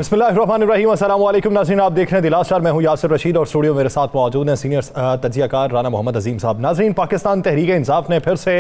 बिस्मिल्लाहिर्रहमानिर्रहीम। अस्सलाम वालेकुम नाज़रीन, आप देख रहे हैं दिलासा। मैं हूं यासिर रशीद और स्टूडियो मेरे साथ मौजूद हैं सीनियर तज्जियाकार राना मोहम्मद अजीम साहब। नाज़रीन, पाकिस्तान तहरीक इंसाफ ने फिर से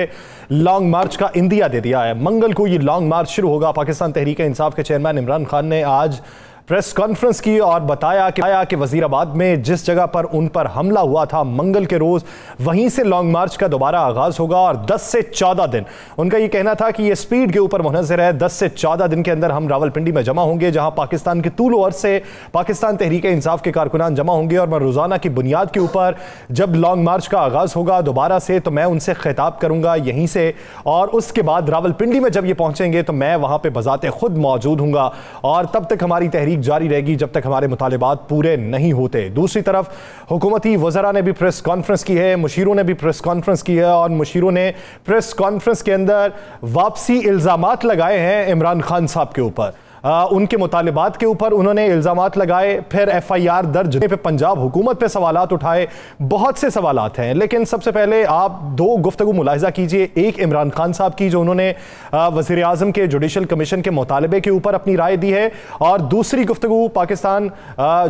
लॉन्ग मार्च का इंदिया दे दिया है। मंगल को ये लॉन्ग मार्च शुरू होगा। पाकिस्तान तहरीक इंसाफ के चेयरमैन इमरान खान ने आज प्रेस कॉन्फ्रेंस की और बताया कि वजीराबाद में जिस जगह पर उन पर हमला हुआ था मंगल के रोज, वहीं से लॉन्ग मार्च का दोबारा आगाज होगा और 10 से 14 दिन, उनका यह कहना था कि यह स्पीड के ऊपर मुनहसर है। 10 से 14 दिन के अंदर हम रावलपिंडी में जमा होंगे, जहां पाकिस्तान के तूल अर्ज से पाकिस्तान तहरीक इंसाफ के कारकुनान जमा होंगे और मैं रोजाना की बुनियाद के ऊपर जब लॉन्ग मार्च का आगाज होगा दोबारा से, तो मैं उनसे खिताब करूंगा यहीं से, और उसके बाद रावलपिंडी में जब ये पहुंचेंगे तो मैं वहां पर बजाते खुद मौजूद हूंगा और तब तक हमारी तहरीक जारी रहेगी जब तक हमारे मुतालिबात पूरे नहीं होते। दूसरी तरफ हुकूमती वज़रा ने भी प्रेस कॉन्फ्रेंस की है, मुशीरों ने भी प्रेस कॉन्फ्रेंस की है और मुशीरों ने प्रेस कॉन्फ्रेंस के अंदर वापसी इल्ज़ामात लगाए हैं इमरान खान साहब के ऊपर। उनके मुतालिबात के ऊपर उन्होंने इल्ज़ामात लगाए, फिर FIR दर्ज पे पंजाब हुकूमत पे सवालात उठाए। बहुत से सवालात हैं, लेकिन सबसे पहले आप दो गुफ्तगू मुलाहिजा कीजिए। एक इमरान खान साहब की, जो उन्होंने वज़ीर आज़म के जुडिशल कमीशन के मुतालबे के ऊपर अपनी राय दी है, और दूसरी गुफ्तगू पाकिस्तान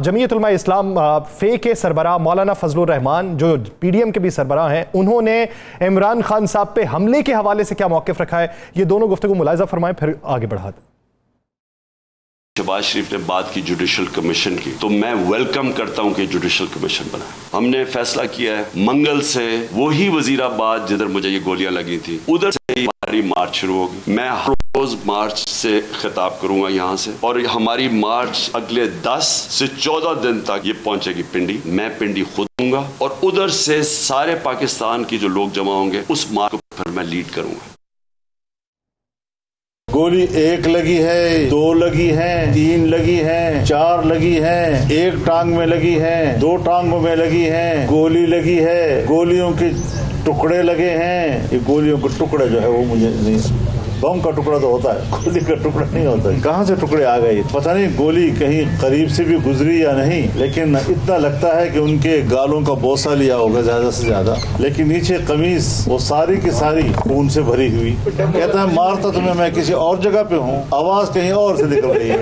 जमीयत उलमा इस्लाम फ़े के सरबराह मौलाना फजलुर रहमान, जो PDM के भी सरबराह हैं, उन्होंने इमरान खान साहब पे हमले के हवाले से क्या मौक़िफ़ रखा है। ये दोनों गुफ्तगू मुलाहिजा फरमाएं, फिर आगे बढ़ाते। शहबाज शरीफ ने बात की जुडिशल कमीशन की, तो मैं वेलकम करता हूं कि जुडिशल कमीशन बना। हमने फैसला किया है मंगल से वही वजीराबाद जिधर मुझे ये गोलियां लगी थी उधर से हमारी मार्च शुरू होगी। मैं हर रोज मार्च से खिताब करूंगा यहाँ से, और हमारी मार्च अगले 10 से 14 दिन तक ये पहुंचेगी पिंडी। मैं पिंडी खुद दूंगा और उधर से सारे पाकिस्तान की जो लोग जमा होंगे उस मार्च को फिर मैं लीड करूंगा। गोली 1 लगी है, 2 लगी है, 3 लगी है, 4 लगी है, 1 टांग में लगी है, 2 टांगों में लगी है, गोली लगी है, गोलियों के टुकड़े लगे हैं। ये गोलियों के टुकड़े जो है वो मुझे नहीं, बम का टुकड़ा तो होता है, गोली का टुकड़ा नहीं होता है। कहाँ से टुकड़े आ गए पता नहीं, गोली कहीं करीब से भी गुजरी या नहीं, लेकिन इतना लगता है कि उनके गालों का बोसा लिया होगा ज्यादा से ज्यादा। लेकिन नीचे कमीज वो सारी की सारी खून से भरी हुई। कहता है मारता तुम्हें मैं किसी और जगह पे हूँ, आवाज कहीं और से निकल रही है।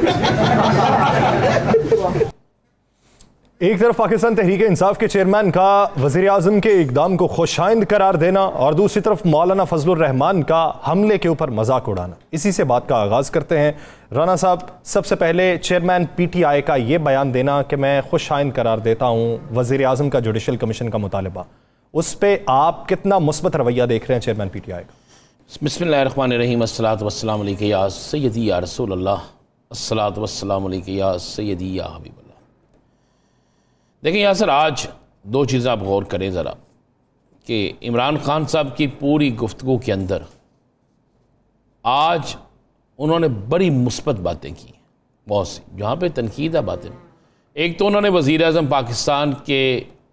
एक तरफ पाकिस्तान तहरीक इंसाफ के चेयरमैन का वज़ीर आज़म के इक़दाम को खुशाइंद करार देना और दूसरी तरफ मौलाना फजलुर रहमान का हमले के ऊपर मजाक उड़ाना। इसी से बात का आगाज़ करते हैं। राना साहब, सबसे पहले चेयरमैन PTI का ये बयान देना कि मैं खुशाइंद करार देता हूँ वज़ीर आज़म का जुडिशल कमीशन का मुतालबा, उस पर आप कितना मुस्बत रवैया देख रहे हैं चेयरमैन PTI का? बिस्मिल्लाहिर्रहमानिर्रहीम। अस्सलातु वस्सलामु अलैका या सय्यदी या रसूल अल्लाह, अस्सलातु वस्सलामु अलैका या सय्यदी या हबीब। देखिए यासर, आज 2 चीज़ें आप गौर करें ज़रा, कि इमरान खान साहब की पूरी गुफ्तगू के अंदर आज उन्होंने बड़ी मुस्बत बातें की, बहुत सी, जहाँ पे तनकीदा बातें। एक तो उन्होंने वज़ीर आज़म पाकिस्तान के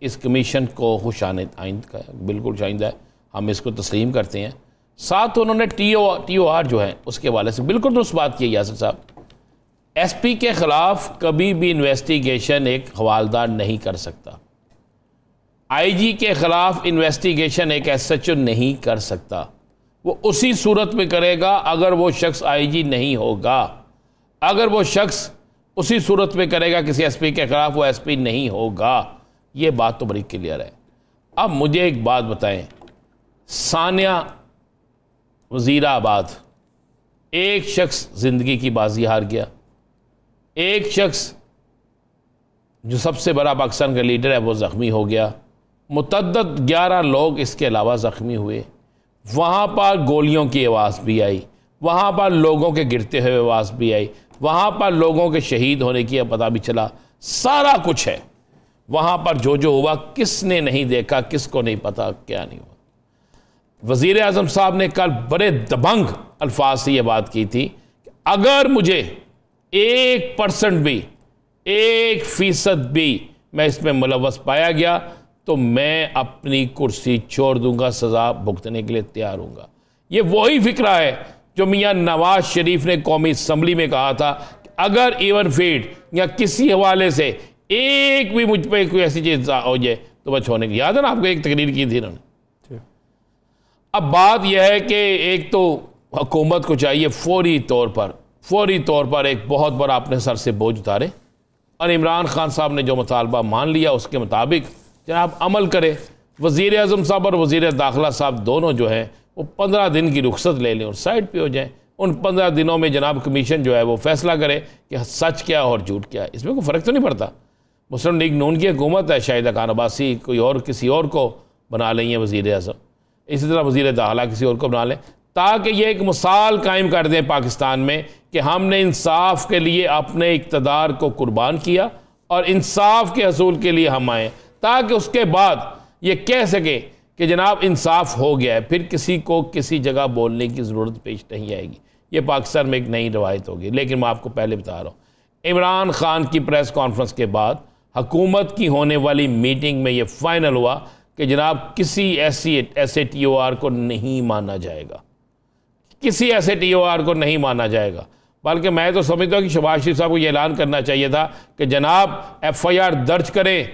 इस कमीशन को खुश आइंद का, बिल्कुल शाइंदा है, हम इसको तस्लीम करते हैं। साथ उन्होंने TOR जो है उसके हवाले से बिल्कुल दुरुस्त बात की। यासर साहब, SP के खिलाफ कभी भी इन्वेस्टिगेशन एक हवालदार नहीं कर सकता, IG के खिलाफ इन्वेस्टिगेशन एक SHO नहीं कर सकता। वो उसी सूरत में करेगा अगर वो शख्स IG नहीं होगा। अगर वो शख्स उसी सूरत में करेगा किसी SP के खिलाफ, वो SP नहीं होगा। ये बात तो बड़ी क्लियर है। अब मुझे एक बात बताएं, सानिया वज़ीराबाद, एक शख्स ज़िंदगी की बाजी हार गया, एक शख्स जो सबसे बड़ा पाकिस्तान का लीडर है वो ज़ख्मी हो गया, मुतअद्दिद 11 लोग इसके अलावा ज़ख्मी हुए। वहाँ पर गोलियों की आवाज़ भी आई, वहाँ पर लोगों के गिरते हुए आवाज़ भी आई, वहाँ पर लोगों के शहीद होने की पता भी चला। सारा कुछ है वहाँ पर, जो हुआ किसने नहीं देखा, किसको नहीं पता क्या नहीं हुआ। वज़ीर आज़म साहब ने कल बड़े दबंग अल्फाज से ये बात की थी, अगर मुझे 1% भी, 1% भी मैं इसमें मुलव्वस पाया गया तो मैं अपनी कुर्सी छोड़ दूंगा, सज़ा भुगतने के लिए तैयार हूँगा। ये वही फिक्रा है जो मियाँ नवाज शरीफ ने कौमी असम्बली में कहा था कि अगर इवन फीड या किसी हवाले से एक भी मुझ पर कोई ऐसी चीज़ हो जाए तो मैं छोड़ने की, याद है ना आपको, एक तकरीर की थी इन्होंने। अब बात यह है कि एक तो हुकूमत को चाहिए फौरी तौर पर फौरी तौर पर एक बहुत बड़ा अपने सर से बोझ उतारे और इमरान खान साहब ने जो मुतालबा मान लिया उसके मुताबिक जनाब अमल करे। वज़ीर आज़म साहब और वज़ीर दाखिला साहब दोनों जो है वो 15 दिन की रुख्सत ले लें और साइड पे हो जाएं। उन 15 दिनों में जनाब कमीशन जो है वो फैसला करे कि सच क्या और झूठ क्या है। इसमें कोई फ़र्क तो नहीं पड़ता। मुस्लिम लीग नून की हुकूमत है, शाहिदा खान अब्बासी कोई और किसी और को बना लेंगे वज़ीर आज़म, इसी तरह वज़ीर दाखिला किसी और को बना लें, ताकि ये एक मिसाल कायम कर दें पाकिस्तान में कि हमने इंसाफ के लिए अपने इक़्तिदार को कुर्बान किया और इंसाफ के हसूल के लिए हम आए, ताकि उसके बाद ये कह सके कि जनाब इंसाफ हो गया है, फिर किसी को किसी जगह बोलने की ज़रूरत पेश नहीं आएगी। ये पाकिस्तान में एक नई रवायत होगी। लेकिन मैं आपको पहले बता रहा हूँ, इमरान खान की प्रेस कॉन्फ्रेंस के बाद हुकूमत की होने वाली मीटिंग में ये फाइनल हुआ कि जनाब किसी ऐसे TOR को नहीं माना जाएगा, किसी ऐसे TOR को नहीं माना जाएगा। बल्कि मैं तो समझता हूँ कि शहबाज शरीफ साहब को ये ऐलान करना चाहिए था कि जनाब FIR दर्ज करें,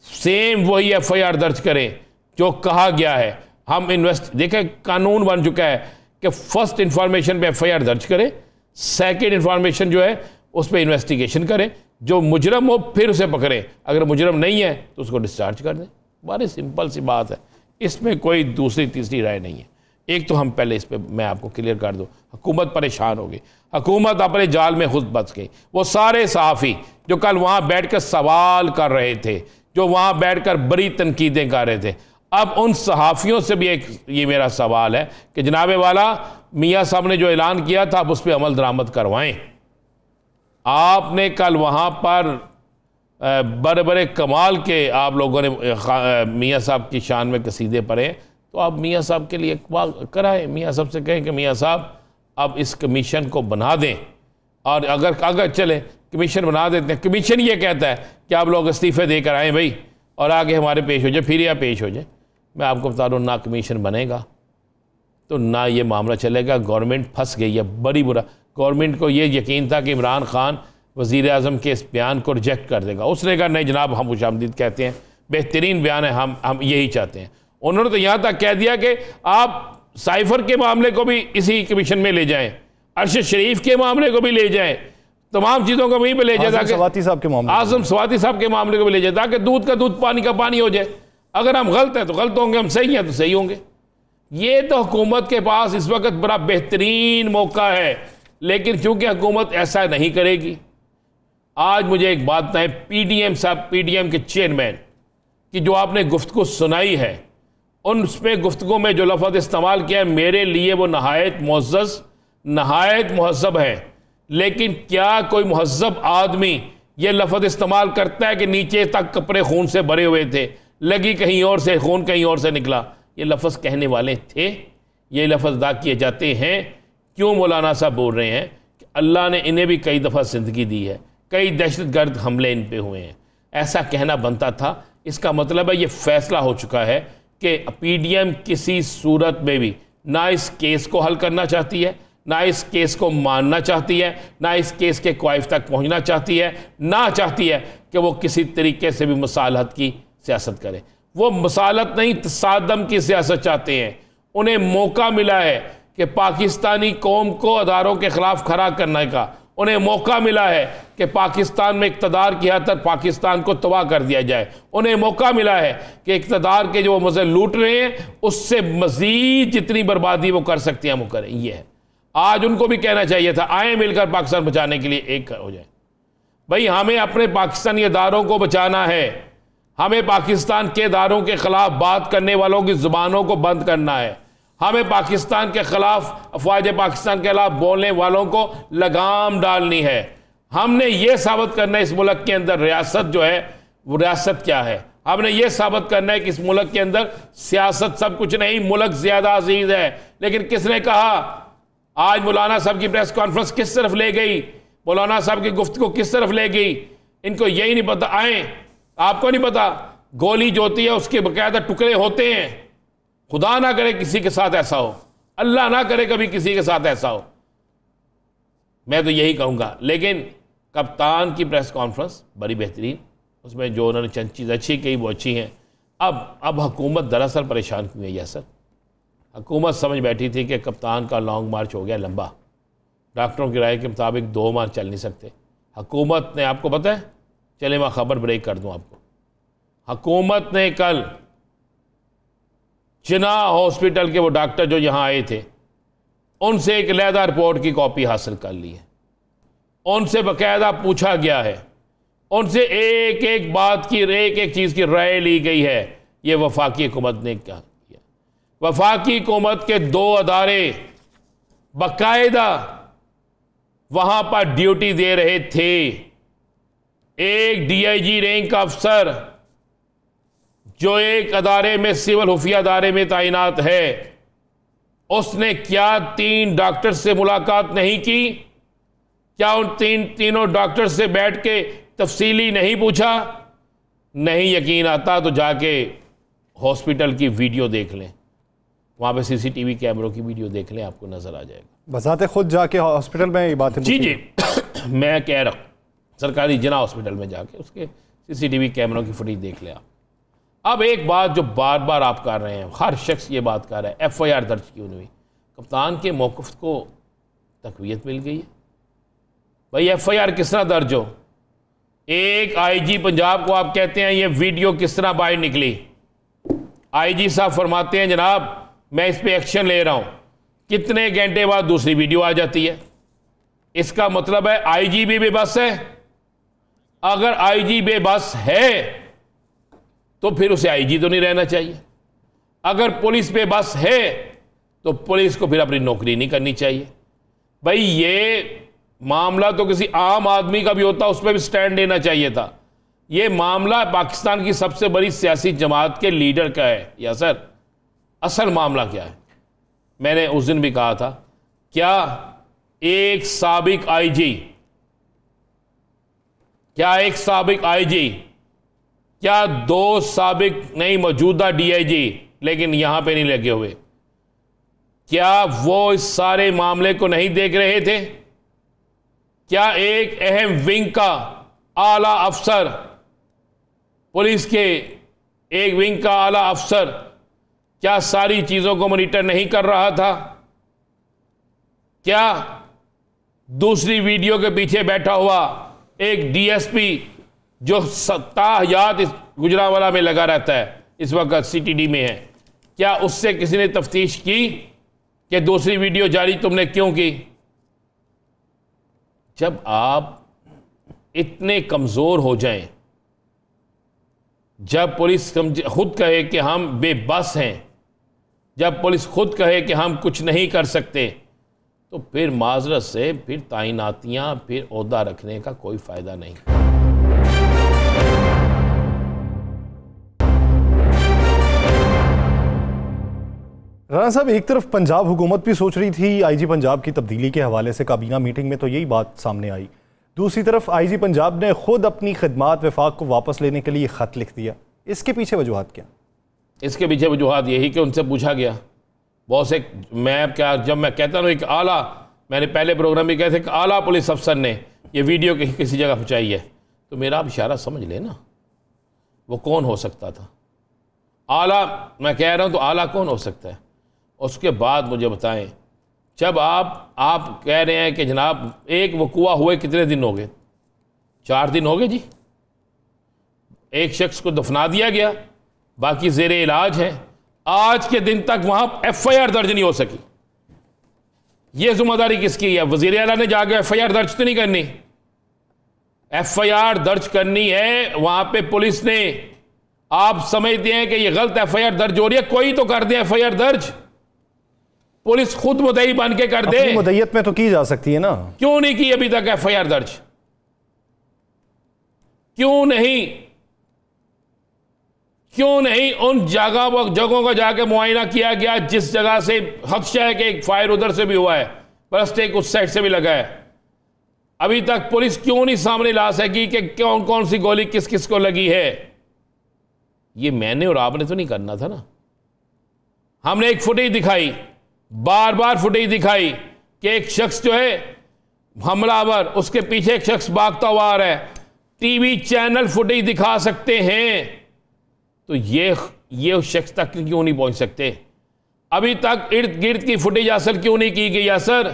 सेम वही FIR दर्ज करें जो कहा गया है। हम देखें कानून बन चुका है कि फर्स्ट इंफॉर्मेशन पे FIR दर्ज करें, सेकंड इंफॉर्मेशन जो है उस पर इन्वेस्टिगेशन करें, जो मुजरम हो फिर उसे पकड़ें, अगर मुजरम नहीं है तो उसको डिस्चार्ज कर दें। बड़ी सिंपल सी बात है, इसमें कोई दूसरी तीसरी राय नहीं है। एक तो हम पहले इस पर मैं आपको क्लियर कर दूं, हुकूमत परेशान हो गई, हुकूमत अपने जाल में खुद बच गई। वो सारे सहाफ़ी जो कल वहाँ बैठकर सवाल कर रहे थे, जो वहाँ बैठकर बड़ी तनकीदें कर रहे थे, अब उन सहाफ़ियों से भी एक ये मेरा सवाल है कि जनाबे वाला मियाँ साहब ने जो ऐलान किया था अब उस पर अमल दरामद करवाएं। आपने कल वहाँ पर बड़े बड़े कमाल के आप लोगों ने मियाँ साहब की शान में कसीदे पढ़े, तो आप मियाँ साहब के लिए कराएं, मियाँ साहब से कहें कि मियाँ साहब अब इस कमीशन को बना दें, और अगर चले कमीशन बना देते हैं, कमीशन ये कहता है कि आप लोग इस्तीफ़े देकर आएँ भाई और आगे हमारे पेश हो जाए, फिर या पेश हो जाए। मैं आपको बता दूँ, ना कमीशन बनेगा तो ना ये मामला चलेगा। गवर्नमेंट फंस गई है, बड़ी बुरा। गवर्नमेंट को ये यकीन था कि इमरान खान वज़ीर आज़म के इस बयान को रिजेक्ट कर देगा, उसने कहा नहीं जनाब हम खुशामदीद कहते हैं, बेहतरीन बयान है, हम यही चाहते हैं। उन्होंने तो यहाँ तक कह दिया कि आप साइफर के मामले को भी इसी कमीशन में ले जाएं, अरशद शरीफ के मामले को भी ले जाएं, तमाम चीज़ों को वहीं पर ले जाए, आज़म सवाती साहब के मामले को भी ले जाए, ताकि दूध का दूध पानी का पानी हो जाए। अगर हम गलत हैं तो गलत होंगे, हम सही हैं तो सही होंगे। ये तो हुकूमत के पास इस वक्त बड़ा बेहतरीन मौका है, लेकिन चूंकि हुकूमत ऐसा नहीं करेगी। आज मुझे एक बात है, PDM के चेयरमैन की जो आपने गुफ्तगू सुनाई है, उसमें गुफ्तगू में जो लफ्ज़ इस्तेमाल किया है, मेरे लिए वो नहायत मुअज़्ज़ज़ नहायत मुहज़्ज़ब है। लेकिन क्या कोई मुहज़्ज़ब आदमी ये लफ्ज़ इस्तेमाल करता है कि नीचे तक कपड़े खून से भरे हुए थे, लगी कहीं और से, खून कहीं और से निकला? ये लफ्ज़ कहने वाले थे, ये लफ्ज़ अदा किए जाते हैं। क्यों मौलाना साहब बोल रहे हैं कि अल्लाह ने इन्हें भी कई दफ़ा ज़िंदगी दी है, कई दहशतगर्द हमले इन पे हुए हैं, ऐसा कहना बनता था। इसका मतलब है ये फैसला हो चुका है कि PDM किसी सूरत में भी ना इस केस को हल करना चाहती है, ना इस केस को मानना चाहती है, ना इस केस के क्वाइफ तक पहुंचना चाहती है, ना चाहती है कि वो किसी तरीके से भी मुसालहत की सियासत करे। वो मुसालहत नहीं, तसादम की सियासत चाहते हैं। उन्हें मौका मिला है कि पाकिस्तानी कौम को अदारों के खिलाफ खड़ा करने का, उन्हें मौका मिला है कि पाकिस्तान में इक़्तिदार की हद तक पाकिस्तान को तबाह कर दिया जाए। उन्हें मौका मिला है कि इक़्तिदार के जो मज़े लूट रहे हैं उससे मज़ीद जितनी बर्बादी वो कर सकते हैं वो करें। ये है, आज उनको भी कहना चाहिए था, आए मिलकर पाकिस्तान बचाने के लिए एक हो जाए। भाई हमें अपने पाकिस्तानी इदारों को बचाना है, हमें पाकिस्तान के इदारों के खिलाफ बात करने वालों की ज़ुबानों को बंद करना है, हमें पाकिस्तान के खिलाफ, अफवाज पाकिस्तान के खिलाफ बोलने वालों को लगाम डालनी है। हमने ये साबित करना है इस मुल्क के अंदर रियासत जो है वो रियासत क्या है। हमने ये साबित करना है कि इस मुल्क के अंदर सियासत सब कुछ नहीं, मुल्क ज़्यादा अजीज है। लेकिन किसने कहा? आज मौलाना साहब की प्रेस कॉन्फ्रेंस किस तरफ ले गई, मौलाना साहब की गुफ्तगू किस तरफ ले गई? इनको यही नहीं पता। आए, आपको नहीं पता गोली जो होती है उसके बाकायदा टुकड़े होते हैं। खुदा ना करे किसी के साथ ऐसा हो, अल्लाह ना करे कभी किसी के साथ ऐसा हो, मैं तो यही कहूँगा। लेकिन कप्तान की प्रेस कॉन्फ्रेंस बड़ी बेहतरीन, उसमें जो उन्होंने चंद चीज़ अच्छी कही वो अच्छी हैं। अब हुकूमत दरअसल परेशान क्यों है? यह सर हुकूमत समझ बैठी थी कि कप्तान का लॉन्ग मार्च हो गया लंबा, डॉक्टरों की राय के मुताबिक 2 माह चल नहीं सकते। हुकूमत ने, आपको पता है, चले मैं खबर ब्रेक कर दूं आपको, हुकूमत ने कल जिन्ना हॉस्पिटल के वो डॉक्टर जो यहाँ आए थे उनसे एक अलहदा रिपोर्ट की कॉपी हासिल कर ली है। उनसे बाकायदा पूछा गया है, उनसे एक एक बात की, एक एक चीज़ की राय ली गई है। ये वफाकी हुकूमत ने क्या किया? वफाकी हुकूमत के 2 अदारे बाकायदा वहां पर ड्यूटी दे रहे थे। एक DIG रैंक का अफसर जो एक अदारे में, सिविल खुफिया अदारे में तैनात है, उसने क्या 3 डॉक्टर से मुलाकात नहीं की? क्या उन तीनों डॉक्टर से बैठ के तफसीली नहीं पूछा? नहीं यकीन आता तो जाके हॉस्पिटल की वीडियो देख लें, वहाँ पे CCTV कैमरों की वीडियो देख लें, आपको नज़र आ जाएगा। बजाते खुद जाके हॉस्पिटल में ये बात जी मैं कह रहा हूँ, सरकारी जिन्ना हॉस्पिटल में जाके उसके CCTV कैमरों की फुटेज देख लें आप। अब एक बात जो बार बार आप कर रहे हैं, हर शख्स ये बात कर रहा है, FIR दर्ज क्यों नहीं हुई? कप्तान के मौक़िफ़ को तक़वियत मिल गई है। भाई FIR किस तरह दर्ज हो? एक IG पंजाब को आप कहते हैं ये वीडियो किस तरह बाहर निकली? IG साहब फरमाते हैं जनाब मैं इस पर एक्शन ले रहा हूँ, कितने घंटे बाद दूसरी वीडियो आ जाती है। इसका मतलब है IG भी बेबस है। अगर IG बेबस है तो फिर उसे IG तो नहीं रहना चाहिए। अगर पुलिस बेबस है तो पुलिस को फिर अपनी नौकरी नहीं करनी चाहिए। भाई ये मामला तो किसी आम आदमी का भी होता, उस पर भी स्टैंड लेना चाहिए था। ये मामला पाकिस्तान की सबसे बड़ी सियासी जमात के लीडर का है। या सर असल मामला क्या है? मैंने उस दिन भी कहा था, क्या एक साबिक IG, क्या 2 साबिक नहीं मौजूदा DIG लेकिन यहां पे नहीं लगे हुए, क्या वो इस सारे मामले को नहीं देख रहे थे? क्या एक अहम विंग का आला अफसर, पुलिस के एक विंग का आला अफसर, क्या सारी चीजों को मॉनिटर नहीं कर रहा था? क्या दूसरी वीडियो के पीछे बैठा हुआ एक DSP जो ताहयात गुजरांवाला में लगा रहता है, इस वक्त CTD में है, क्या उससे किसी ने तफ्तीश की कि दूसरी वीडियो जारी तुमने क्यों की? जब आप इतने कमजोर हो जाएं, जब पुलिस खुद कहे कि हम बेबस हैं, जब पुलिस खुद कहे कि हम कुछ नहीं कर सकते, तो फिर माजरत से फिर तैनातियां, फिर ओहदा रखने का कोई फायदा नहीं। राणा साहब, एक तरफ पंजाब हुकूमत भी सोच रही थी IG पंजाब की तब्दीली के हवाले से, काबीना मीटिंग में तो यही बात सामने आई। दूसरी तरफ IG पंजाब ने खुद अपनी खिदमात वफाक को वापस लेने के लिए खत लिख दिया। इसके पीछे वजूहात क्या? इसके पीछे वजूहात यही कि उनसे पूछा गया, बहुत से, मैं क्या, जब मैं कहता हूँ एक आला, मैंने पहले प्रोग्राम में कहे थे कि आला पुलिस अफसर ने ये वीडियो किसी जगह पहुँचाई है, तो मेरा आप इशारा समझ लेना वो कौन हो सकता था। आला मैं कह रहा हूँ तो आला कौन हो सकता है? उसके बाद मुझे बताएं, जब आप कह रहे हैं कि जनाब एक वकूआ हुए कितने दिन हो गए? 4 दिन हो गए जी। एक शख्स को दफना दिया गया, बाकी जेर इलाज है। आज के दिन तक वहां FIR दर्ज नहीं हो सकी। यह जिम्मेदारी किसकी है? वजीर आला ने जाकर FIR दर्ज तो नहीं करनी? FIR दर्ज करनी है वहां पे पुलिस ने। आप समझते हैं कि यह गलत FIR दर्ज हो रही है, कोई तो कर दे FIR दर्ज, पुलिस खुद मुद्दई बन के कर दे। मुद्दयत में तो की जा सकती है ना, क्यों नहीं की अभी तक FIR दर्ज? क्यों नहीं उन जगहों का जाके मुआयना किया गया जिस जगह से खदशा है कि एक फायर उधर से भी हुआ है, बरस्ट एक उस साइड से भी लगा है? अभी तक पुलिस क्यों नहीं सामने ला सकी कि कौन कौन सी गोली किस किस को लगी है? ये मैंने और आपने तो नहीं करना था ना। हमने एक फुटेज दिखाई, बार बार फुटेज दिखाई कि एक शख्स जो है हमलावर, उसके पीछे एक शख्स भागता हुआ आ रहा है। टीवी चैनल फुटेज दिखा सकते हैं, तो ये उस शख्स तक क्यों नहीं पहुंच सकते? अभी तक इर्द गिर्द की फुटेज हासिल क्यों नहीं की गई? सर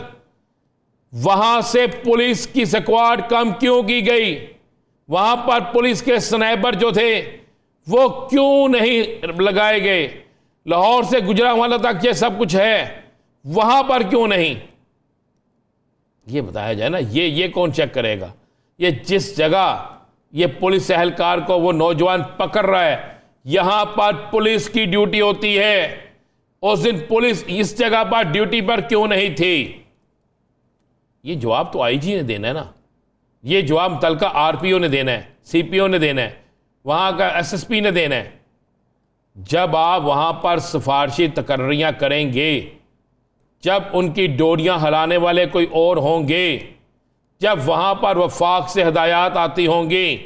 वहां से पुलिस की स्क्वाड कम क्यों की गई? वहां पर पुलिस के स्नाइपर जो थे वो क्यों नहीं लगाए गए? लाहौर से गुजरांवाला तक ये सब कुछ है, वहां पर क्यों नहीं? ये बताया जाए ना। ये कौन चेक करेगा? ये जिस जगह ये पुलिस एहलकार को वो नौजवान पकड़ रहा है, यहां पर पुलिस की ड्यूटी होती है। उस दिन पुलिस इस जगह पर ड्यूटी पर क्यों नहीं थी? ये जवाब तो आईजी ने देना है ना। ये जवाब मुतल्लिका आरपीओ ने देना है, सीपीओ ने देना है, वहां का एसएसपी ने देना है। जब आप वहां पर सिफारशी तकर्रियां करेंगे, जब उनकी डोरियां हिलाने वाले कोई और होंगे, जब वहां पर वफाक से हदायत आती होंगी,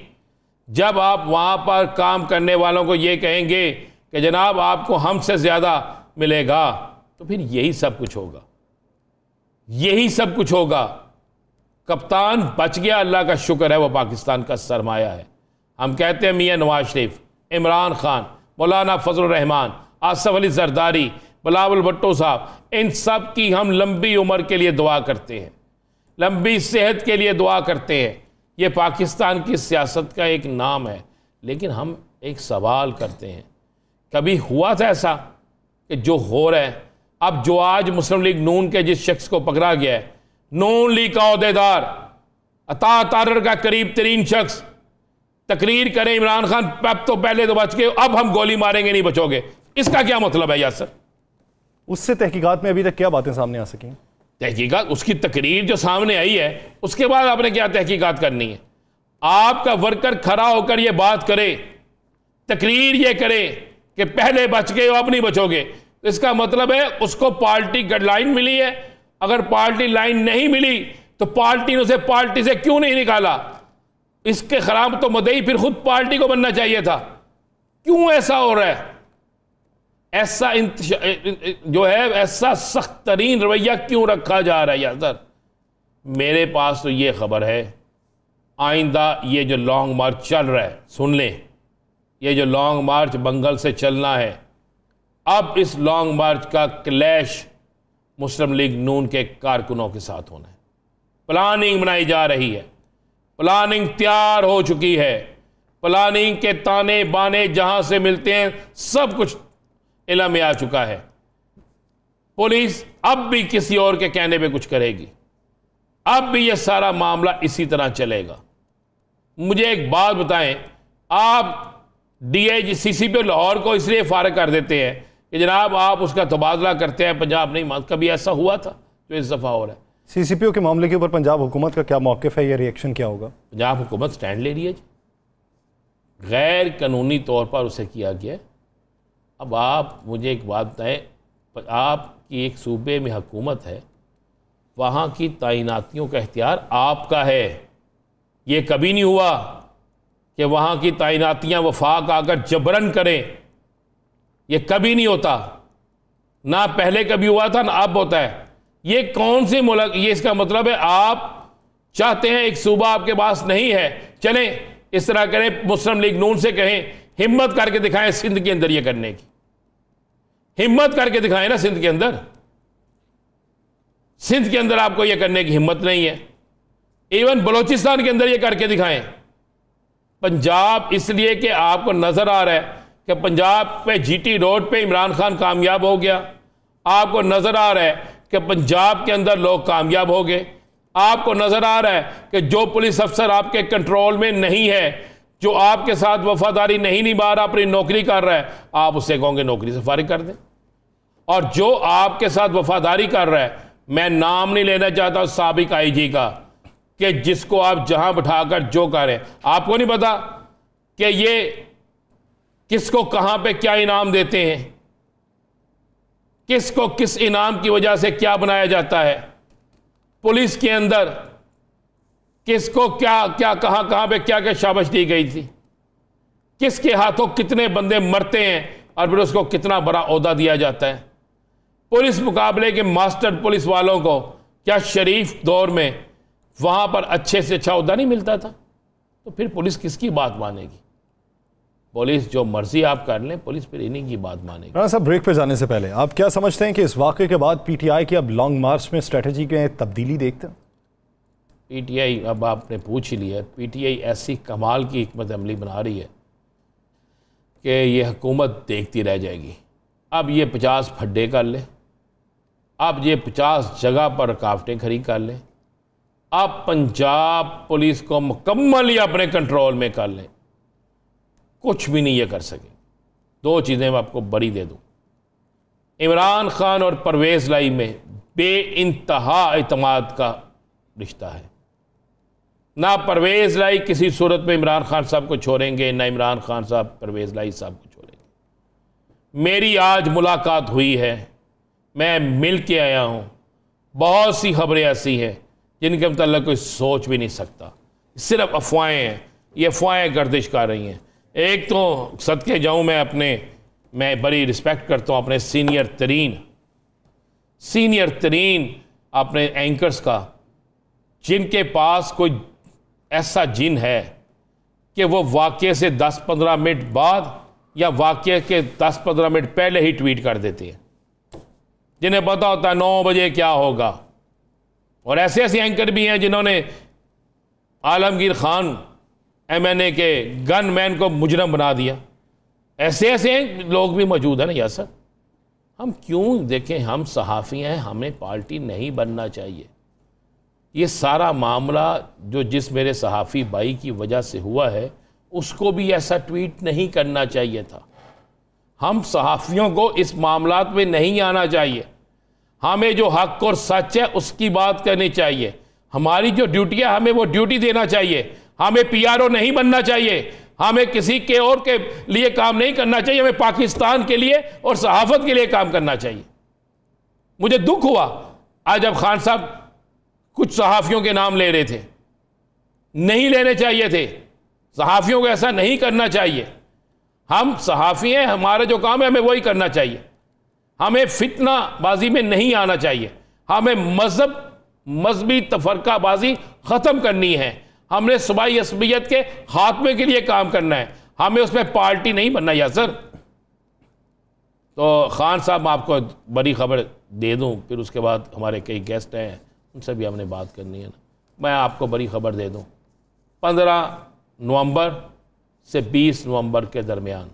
जब आप वहां पर काम करने वालों को ये कहेंगे कि जनाब आपको हमसे ज़्यादा मिलेगा, तो फिर यही सब कुछ होगा, यही सब कुछ होगा। कप्तान बच गया, अल्लाह का शुक्र है, वो पाकिस्तान का सरमाया है। हम कहते हैं मियाँ नवाज शरीफ, इमरान खान, मौलाना फजलुर रहमान, आसफ अली जरदारी, बिलावल भुट्टो साहब, इन सब की हम लंबी उम्र के लिए दुआ करते हैं, लंबी सेहत के लिए दुआ करते हैं। ये पाकिस्तान की सियासत का एक नाम है। लेकिन हम एक सवाल करते हैं, कभी हुआ था ऐसा कि जो हो रहा है अब, जो आज मुस्लिम लीग नून के जिस शख्स को पकड़ा गया है, नून लीग का अहदेदार, अता तारर का करीब तरीन शख्स, तकरीर करे इमरान खान अब तो पहले तो बच गए, अब हम गोली मारेंगे नहीं बचोगे, इसका क्या मतलब है यासर? उससे तहकीकात में अभी तक क्या बातें सामने आ सकी? तहकीकात, उसकी तकरीर जो सामने आई है, उसके बाद आपने क्या तहकीकात करनी है? आपका वर्कर खड़ा होकर यह बात करे, तकरीर ये करे कि पहले बच गए अब नहीं बचोगे, तो इसका मतलब है उसको पार्टी गाइडलाइन मिली है। अगर पार्टी लाइन नहीं मिली तो पार्टी ने उसे पार्टी से क्यों नहीं निकाला? इसके खिलाफ तो मदई फिर खुद पार्टी को बनना चाहिए था। क्यों ऐसा हो रहा है? ऐसा जो है ऐसा सख्त तरीन रवैया क्यों रखा जा रहा है यार? मेरे पास तो ये खबर है, आइंदा ये जो लॉन्ग मार्च चल रहा है, सुन लें, ये जो लॉन्ग मार्च बंगल से चलना है, अब इस लॉन्ग मार्च का क्लैश मुस्लिम लीग नून के कारकुनों के साथ होना है। प्लानिंग बनाई जा रही है, प्लानिंग तैयार हो चुकी है, प्लानिंग के ताने बाने जहां से मिलते हैं सब कुछ इल्म में आ चुका है। पुलिस अब भी किसी और के कहने पे कुछ करेगी, अब भी यह सारा मामला इसी तरह चलेगा। मुझे एक बात बताएं, आप डीआईजी सीसीपी लाहौर को इसलिए फारिग कर देते हैं कि जनाब आप उसका तबादला करते हैं, पंजाब नहीं मानता। कभी ऐसा हुआ था जो इस दफा हो रहा है? सीसीपीओ के मामले के ऊपर पंजाब हुकूमत का क्या मौक़िफ़ है, या रिएक्शन क्या होगा? पंजाब हुकूमत स्टैंड ले रही है, गैर कानूनी तौर पर उसे किया गया। अब आप मुझे एक बात बताएं, आपकी एक सूबे में हुकूमत है, वहाँ की तैनातियों का इख्तियार आपका है। ये कभी नहीं हुआ कि वहाँ की तैनातियाँ वफाक आकर जबरन करें, ये कभी नहीं होता, ना पहले कभी हुआ था ना अब होता है। ये कौन सी मुल्क, ये इसका मतलब है आप चाहते हैं एक सूबा आपके पास नहीं है, चलें इस तरह करें, मुस्लिम लीग नून से कहें हिम्मत करके दिखाएं सिंध के अंदर ये करने की, हिम्मत करके दिखाएं ना सिंध के अंदर। सिंध के अंदर आपको ये करने की हिम्मत नहीं है, इवन बलोचिस्तान के अंदर ये करके दिखाएं। पंजाब इसलिए कि आपको नजर आ रहा है कि पंजाब पे जीटी रोड पे इमरान खान कामयाब हो गया, आपको नजर आ रहा है कि पंजाब के अंदर लोग कामयाब हो गए, आपको नजर आ रहा है कि जो पुलिस अफसर आपके कंट्रोल में नहीं है, जो आपके साथ वफादारी नहीं निभा रहा, अपनी नौकरी कर रहा है, आप उससे कहोगे नौकरी से फारिग कर दें। और जो आपके साथ वफादारी कर रहा है, मैं नाम नहीं लेना चाहता उस साबिक आईजी का, कि जिसको आप जहां बिठाकर जो करें, आपको नहीं पता कि ये किसको कहां पे क्या इनाम देते हैं, किसको किस इनाम की वजह से क्या बनाया जाता है, पुलिस के अंदर किसको क्या क्या कहां पे क्या क्या शाबाश दी गई थी, किसके हाथों कितने बंदे मरते हैं और फिर उसको कितना बड़ा ओहदा दिया जाता है। पुलिस मुकाबले के मास्टर पुलिस वालों को क्या शरीफ दौर में वहां पर अच्छे से अच्छा ओहदा नहीं मिलता था? तो फिर पुलिस किसकी बात मानेगी? पुलिस जो मर्जी आप कर लें, पुलिस फिर इन्हीं की बात मानेगी। राणा साहब, ब्रेक पे जाने से पहले आप क्या समझते हैं कि इस वाक़े के बाद पीटीआई की अब लॉन्ग मार्च में स्ट्रेटजी में तब्दीली देखते हैं? पीटीआई, अब आपने पूछ ही लिया, पीटीआई ऐसी कमाल की हिकमत अमली बना रही है कि ये हुकूमत देखती रह जाएगी। अब ये 50 फड्डे कर ले, अब ये 50 जगह पर रुकावटें खड़ी कर लें, अब पंजाब पुलिस को मुकम्मल ही अपने कंट्रोल में कर लें, कुछ भी नहीं ये कर सके। 2 चीज़ें मैं आपको बड़ी दे दूं, इमरान खान और परवेज़ लाई में बेइंतहा एतमाद का रिश्ता है। ना परवेज़ लाई किसी सूरत में इमरान खान साहब को छोड़ेंगे, ना इमरान खान साहब परवेज़ लाई साहब को छोड़ेंगे। मेरी आज मुलाकात हुई है, मैं मिल के आया हूँ, बहुत सी खबरें ऐसी हैं जिनके मतलब कोई सोच भी नहीं सकता, सिर्फ अफवाहें हैं, ये अफवाहें गर्दिश कर रही हैं। एक तो सदके जाऊँ मैं बड़ी रिस्पेक्ट करता हूँ अपने सीनियर तरीन अपने एंकर्स का, जिनके पास कोई ऐसा जिन है कि वो वाक़े से 10-15 मिनट बाद या वाक़े के 10-15 मिनट पहले ही ट्वीट कर देते हैं, जिन्हें पता होता है 9 बजे क्या होगा। और ऐसे ऐसे एंकर भी हैं जिन्होंने आलमगीर खान MNA के गनमैन को मुजरम बना दिया। ऐसे ऐसे लोग भी मौजूद हैं ना यार सर। हम क्यों देखें, हम सहाफ़ी हैं, हमें पार्टी नहीं बनना चाहिए। ये सारा मामला जो जिस मेरे सहाफ़ी भाई की वजह से हुआ है, उसको भी ऐसा ट्वीट नहीं करना चाहिए था। हम सहाफ़ियों को इस मामलात में नहीं आना चाहिए। हमें जो हक और सच है उसकी बात करनी चाहिए। हमारी जो ड्यूटी है हमें वो ड्यूटी देना चाहिए। हमें PRO नहीं बनना चाहिए, हमें किसी के और के लिए काम नहीं करना चाहिए, हमें पाकिस्तान के लिए और सहाफ़त के लिए काम करना चाहिए। मुझे दुख हुआ आज जब खान साहब कुछ सहाफ़ियों के नाम ले रहे थे, नहीं लेने चाहिए थे। सहाफ़ियों को ऐसा नहीं करना चाहिए। हम सहाफ़ी हैं, हमारा जो काम है हमें वही करना चाहिए। हमें फितनाबाजी में नहीं आना चाहिए। हमें मजहबी तफरकाबाजी ख़त्म करनी है। हमने सूबाई असबियत के खात्मे के लिए काम करना है, हमें उसमें पार्टी नहीं बनना यार सर। तो खान साहब मैं आपको बड़ी खबर दे दूं, फिर उसके बाद हमारे कई गेस्ट हैं उनसे भी हमने बात करनी है ना। मैं आपको बड़ी खबर दे दूं, 15 नवंबर से 20 नवंबर के दरमियान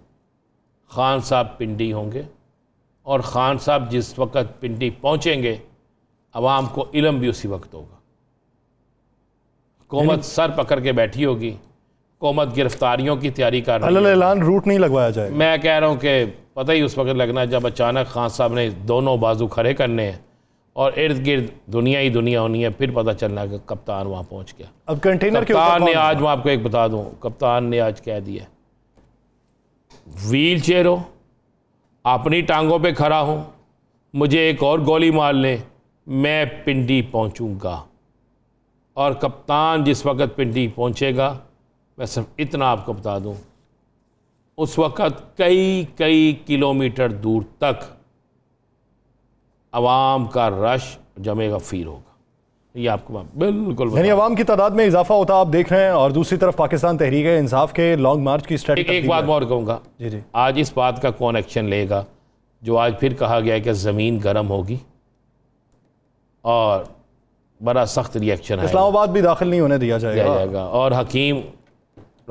खान साहब पिंडी होंगे, और खान साहब जिस वक्त पिंडी पहुंचेंगे अवाम को इल्म भी उसी वक्त होगा। हुकूमत सर पकड़ के बैठी होगी, हुकूमत गिरफ्तारियों की तैयारी कर रही है। ऐलान रूट नहीं लगवाया जाएगा। मैं कह रहा हूँ कि पता ही उस वक्त लगना जब अचानक खान साहब ने दोनों बाजू खड़े करने हैं और इर्द गिर्द दुनिया ही दुनिया होनी है, फिर पता चलना कि कप्तान वहाँ पहुँच गया। अब कंटेनर कप्तान ने आज, मैं आपको एक बता दूँ, कप्तान ने आज कह दिया व्हील चेयर हो, अपनी टांगों पे खड़ा हूँ, मुझे एक और गोली मार लें, मैं पिंडी पहुँचूँगा। और कप्तान जिस वक्त पिंडी पहुँचेगा, मैं सिर्फ इतना आपको बता दूँ, उस वक्त कई किलोमीटर दूर तक अवाम का रश जमे गफीर होगा। ये आपको बिल्कुल यानी अवाम की तादाद में इजाफा होता आप देख रहे हैं। और दूसरी तरफ पाकिस्तान तहरीक इंसाफ के लॉन्ग मार्च की स्ट्रेटजी। एक बात और कहूँगा, जी, आज इस बात का कौन एक्शन लेगा जो आज फिर कहा गया है कि ज़मीन गर्म होगी और बड़ा सख्त रिएक्शन है। इस्लामाबाद भी दाखिल नहीं होने दिया जाएगा। और हकीम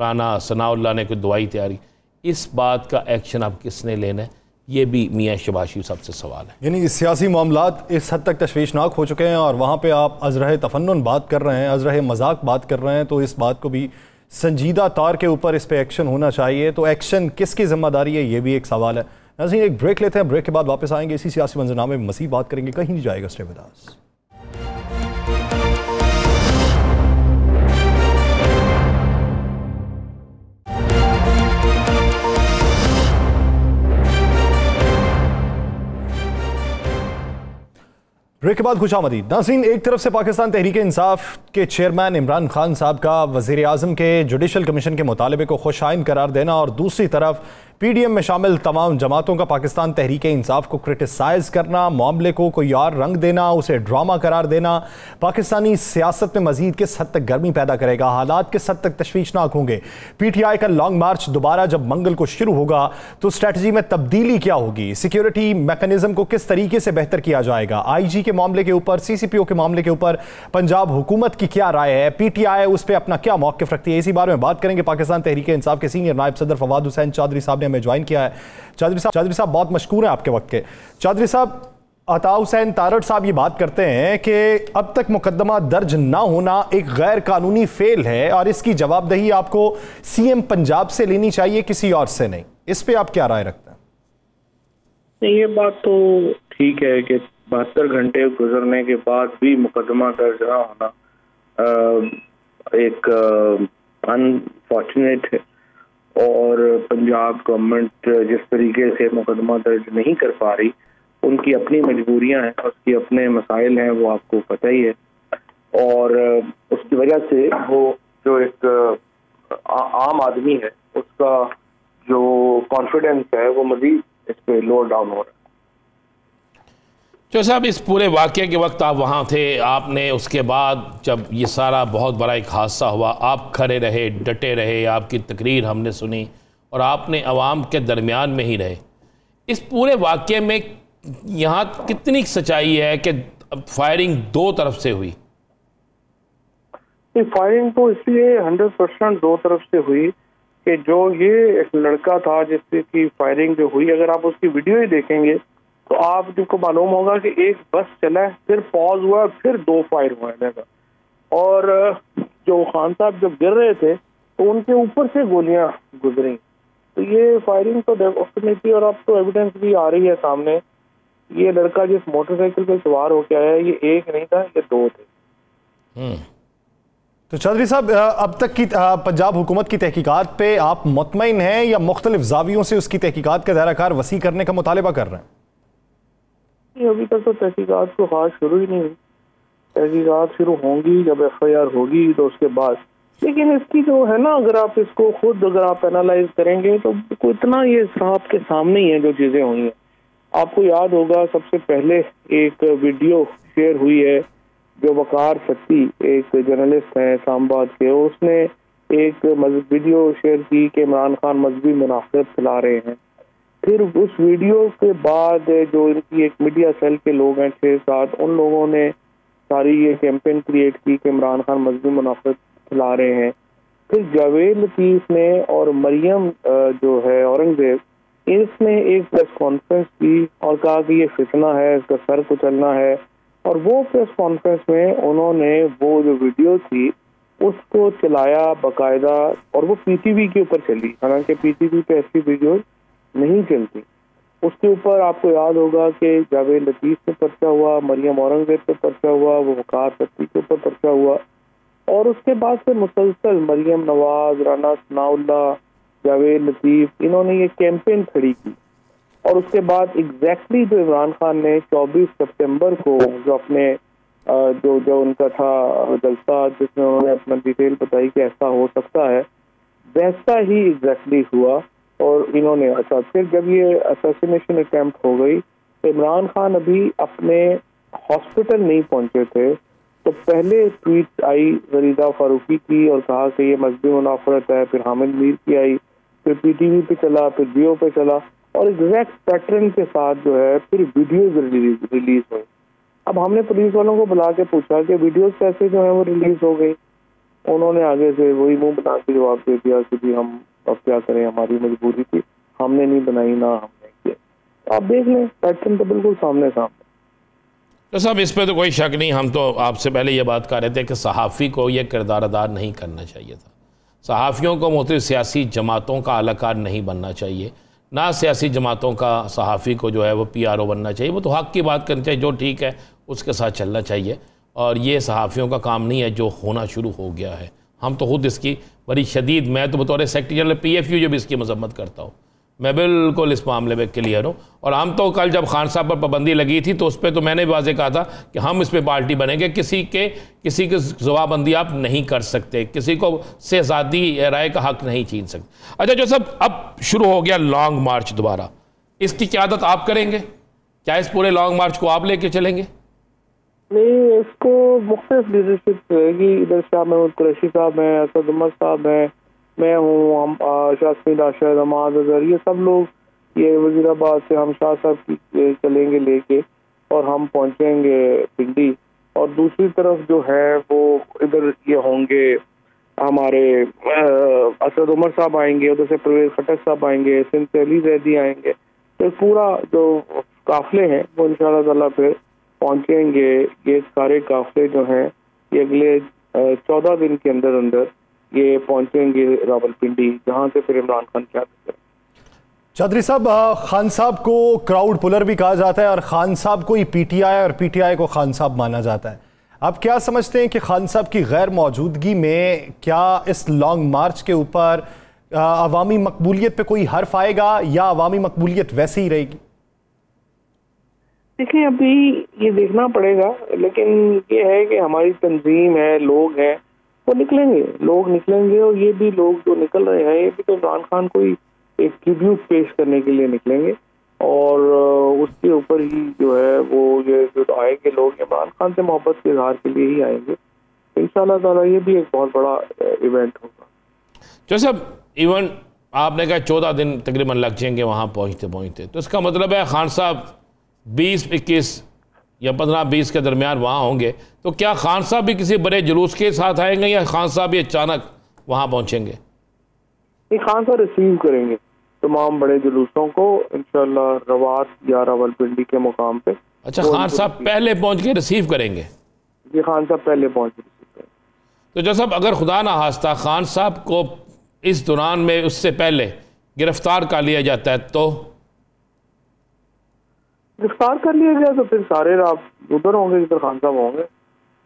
राना सनाउल्लाह ने कोई दवाई तैयारी, इस बात का एक्शन अब किसने लेना है, ये भी मियाँ शबाशी सबसे सवाल है। यानी सियासी मामलात इस हद तक तशवीशनाक हो चुके हैं और वहाँ पे आप अज़रह तफन्नुन बात कर रहे हैं, अज़रह मजाक बात कर रहे हैं, तो इस बात को भी संजीदा तौर के ऊपर इस पर एक्शन होना चाहिए। तो एक्शन किसकी जिम्मेदारी है, ये भी एक सवाल है। नाज़रीन एक ब्रेक लेते हैं, ब्रेक के बाद वापस आएंगे, इसी सियासी मंजरनामे में मज़ीद बात करेंगे, कहीं नहीं जाएगा। Stay with us. ब्रेक के बाद खुशामदीद। नाज़रीन एक तरफ से पाकिस्तान तहरीक इंसाफ के चेयरमैन इमरान खान साहब का वज़ीर आज़म के जुडिशल कमीशन के मुतालबे को खुशाइन करार देना और दूसरी तरफ पीडीएम में शामिल तमाम जमातों का पाकिस्तान तहरीक इंसाफ को क्रिटिसाइज करना, मामले को कोई और रंग देना, उसे ड्रामा करार देना पाकिस्तानी सियासत में मजीद किस हद तक गर्मी पैदा करेगा, हालात किस हद तक तशवीशनाक होंगे। पीटीआई का लॉन्ग मार्च दोबारा जब मंगल को शुरू होगा तो स्ट्रेटजी में तब्दीली क्या होगी, सिक्योरिटी मैकेनिज्म को किस तरीके से बेहतर किया जाएगा, आईजी के मामले के ऊपर, सीसीपीओ के मामले के ऊपर पंजाब हुकूमत की क्या राय है, पीटीआई उस पर अपना क्या मौक़िफ़ रखती है, इसी बारे में बात करेंगे। पाकिस्तान तहरीक इंसाफ के सीनियर नायब सदर फवाद हुसैन चौधरी साहब ने हमें ज्वाइन किया है। चौधरी साहब बहुत मशकूर हैं आपके वक्त के। चौधरी साहब, अता हुसैन तारड़ साहब ये बात करते हैं कि अब तक मुकदमा दर्ज ना होना एक गैर कानूनी फेल है और इसकी जवाबदेही आपको सीएम पंजाब से लेनी चाहिए, किसी और से नहीं। इस पे आप क्या राय रखते हैं? नहीं, ये बात तो ठीक है कि 72 घंटे गुजरने के बाद भी मुकदमा दर्ज ना होना एक अनफॉर्चुनेट है और पंजाब गवर्नमेंट जिस तरीके से मुकदमा दर्ज नहीं कर पा रही, उनकी अपनी मजबूरियां हैं, उसके अपने मसाइल हैं, वो आपको पता ही है। और उसकी वजह से वो जो एक आम आदमी है उसका जो कॉन्फिडेंस है वो मजीद इस पे लो डाउन हो रहा है। तो साहब, इस पूरे वाक़े के वक्त आप वहाँ थे, आपने उसके बाद जब ये सारा बहुत बड़ा एक हादसा हुआ, आप खड़े रहे, डटे रहे, आपकी तकरीर हमने सुनी और आपने अवाम के दरमियान में ही रहे। इस पूरे वाक़े में यहाँ कितनी सच्चाई है कि फायरिंग दो तरफ से हुई? फायरिंग तो इसलिए 100% दो तरफ से हुई कि जो ये एक लड़का था जिससे की फायरिंग जो हुई, अगर आप उसकी वीडियो ही देखेंगे तो आपको मालूम होगा कि एक बस चला, फिर पॉज हुआ, फिर 2 फायर हुए। और जो खान साहब जब गिर रहे थे तो उनके ऊपर से गोलियां गुजरी। तो ये फायरिंग तो डेफिनेटली, और अब तो एविडेंस भी आ रही है सामने, ये लड़का जिस मोटरसाइकिल पे सवार होकर आया, ये एक नहीं था, ये 2 थे। तो चौधरी साहब, अब तक की पंजाब हुकूमत की तहकीकात पे आप मुतमईन हैं या मुख्तलिफ जावियों से उसकी तहकीकात का दायरा कार वसी करने का मुतालबा कर रहे हैं? अभी तक तो तहकीकात तो खास शुरू ही नहीं हुई। तहकीकात शुरू होंगी जब FIR होगी तो उसके बाद। लेकिन इसकी जो है ना, अगर आप इसको खुद अगर आप एनालाइज करेंगे तो इतना ये आपके सामने ही है जो चीजें हुई हैं। आपको याद होगा सबसे पहले एक वीडियो शेयर हुई है जो वकार सत्ती, एक जर्नलिस्ट हैं इस्लामाबाद के, उसने एक वीडियो शेयर की कि इमरान खान मजहबी मुनाफिरत फैला रहे हैं। फिर उस वीडियो के बाद जो इनकी एक मीडिया सेल के लोग हैं 6-7, उन लोगों ने सारी ये कैंपेन क्रिएट की कि इमरान खान मजहबी मुनाफिरत फैला रहे हैं। फिर जावेद लतीफ ने और मरियम जो है औरंगजेब, इसने एक प्रेस कॉन्फ्रेंस की और कहा कि ये फितना है, इसका सर कुचलना है। और वो प्रेस कॉन्फ्रेंस में उन्होंने वो जो वीडियो थी उसको चलाया बाकायदा, और वो PTV के ऊपर चली, हालांकि PTV पे ऐसी वीडियो नहीं चलती। उसके ऊपर आपको याद होगा कि जावेद लतीफ पे पर्चा हुआ, मरियम औरंगजेब पे पर्चा हुआ, वो वकार सत्ती के ऊपर पर्चा हुआ। और उसके बाद से मुसलसल मरियम नवाज, राना सनाउल्लाह, जावेद लतीफ, इन्होंने ये कैंपेन खड़ी की। और उसके बाद एग्जैक्टली जो इमरान खान ने 24 सितंबर को जो अपने जो उनका था जलसा, जिसमें उन्होंने अपना डिटेल बताई कि ऐसा हो सकता है, वैसा ही एग्जैक्टली हुआ। और इन्होंने अच्छा, फिर जब ये असैसिनेशन अटेम्प्ट हो गई तो इमरान खान अभी अपने हॉस्पिटल नहीं पहुंचे थे, तो पहले ट्वीट आई फरीदा फारूकी की और कहा कि ये मजहबी मुनाफरत है। फिर हामिद मीर की आई, फिर PTV पे चला, फिर जियो पे चला, और एग्जैक्ट पैटर्न के साथ जो है फिर वीडियोज रिलीज हुई। अब हमने पुलिस वालों को बुला के पूछा कि वीडियोज कैसे जो है वो रिलीज हो गई। उन्होंने आगे से वही मुंह बना के जवाब दे दिया कि भी हम अब क्या करें, हमारी मजबूरी थी, हमने नहीं बनाई ना हमने किया। आप देख लें, पैटर्न तो बिल्कुल सामने। तो साहब, इस पे तो कोई शक नहीं, हम तो आपसे पहले ये बात कर रहे थे कि सहाफ़ी को ये किरदार अदा नहीं करना चाहिए था। सहाफ़ियों को मुख्तलिफ सियासी जमातों का अलकार नहीं बनना चाहिए, ना सियासी जमातों का सहाफ़ी को जो है वो PRO बनना चाहिए। वो तो हक़ की बात करनी चाहिए, जो ठीक है उसके साथ चलना चाहिए। और ये सहाफ़ियों का काम नहीं है जो होना शुरू हो गया है। हम तो खुद इसकी बड़ी शदीद, मैं तो बतौर सेक्रेटरी जनरल PFU जब इसकी मजम्मत करता हूँ, मैं बिल्कुल इस मामले में क्लियर हूँ। और हम तो कल जब खान साहब पर पाबंदी लगी थी तो उस पर तो मैंने भी वाज़ेह कहा था कि हम इस पर पार्टी बनेंगे, किसी की जवाबंदी आप नहीं कर सकते, किसी को से आज़ादी राय का हक नहीं छीन सकते। अच्छा जो सब अब शुरू हो गया लॉन्ग मार्च दोबारा, इसकी क़यादत आप करेंगे? क्या इस पूरे लॉन्ग मार्च को आप लेके चलेंगे? नहीं, इसको मुख्तलिफ लीडरशिप रहेगी। इधर शाह महमूद कुरैशी साहब हैं, असद उमर साहब हैं, मैं हूँ, हम शाह राशिद हमाद अजहर, ये सब लोग ये वजीराबाद से हम शाह साहब की चलेंगे लेके और हम पहुँचेंगे पिंडी। और दूसरी तरफ जो है वो इधर ये होंगे हमारे असद उमर साहब आएंगे, उधर से परवेज खटक साहब आएंगे, सिंध से अली जैदी आएंगे। तो पूरा जो काफिले हैं वो इंशाअल्लाह ताला फिर पहुंचेंगे। ये सारे काफिले जो हैं ये अगले 14 दिन के अंदर अंदर ये पहुंचेंगे रावलपिंडी, जहां से फिर इमरान खान क्या करें। चौधरी साहब, खान साहब को क्राउड पुलर भी कहा जाता है और खान साहब को ही पीटीआई और पीटीआई को खान साहब माना जाता है। आप क्या समझते हैं कि खान साहब की गैर मौजूदगी में क्या इस लॉन्ग मार्च के ऊपर अवामी मकबूलियत पे कोई हर्फ आएगा या अवामी मकबूलियत वैसे ही रहेगी? देखिए, अभी ये देखना पड़ेगा, लेकिन ये है कि हमारी तंजीम है, लोग हैं, वो निकलेंगे, लोग निकलेंगे। और ये भी लोग जो निकल रहे हैं ये भी तो इमरान खान को ही एक ट्रिब्यूट पेश करने के लिए निकलेंगे और उसके ऊपर ही जो है वो ये जो आएंगे लोग इमरान खान से मोहब्बत के इजहार के लिए ही आएंगे। इंशाल्लाह ताला ये भी एक बहुत बड़ा इवेंट होगा। जो सब इवेंट आपने कहा 14 दिन तकरीबन लग जाएंगे वहाँ पहुँचते पहुँचते, तो इसका मतलब है खान साहब 20-21 या 15-20 के दरमियान वहाँ होंगे। तो क्या खान साहब भी किसी बड़े जुलूस के साथ आएंगे या खान साहब भी अचानक वहाँ पहुँचेंगे? खान साहब रिसीव करेंगे तमाम बड़े जुलूसों को इंशाल्लाह रवात या रावलपिंडी के मुकाम पे। अच्छा, खान साहब पहले पहुँच के रिसीव करेंगे? जी, खान साहब पहले पहुँच के रिसीव करेंगे। तो जो सब अगर खुदा ना हास्ता खान साहब को इस दौरान में उससे पहले गिरफ्तार कर लिया जाता है तो गिरफ्तार कर लिया गया तो फिर सारे उधर होंगे जिधर खान साहब होंगे।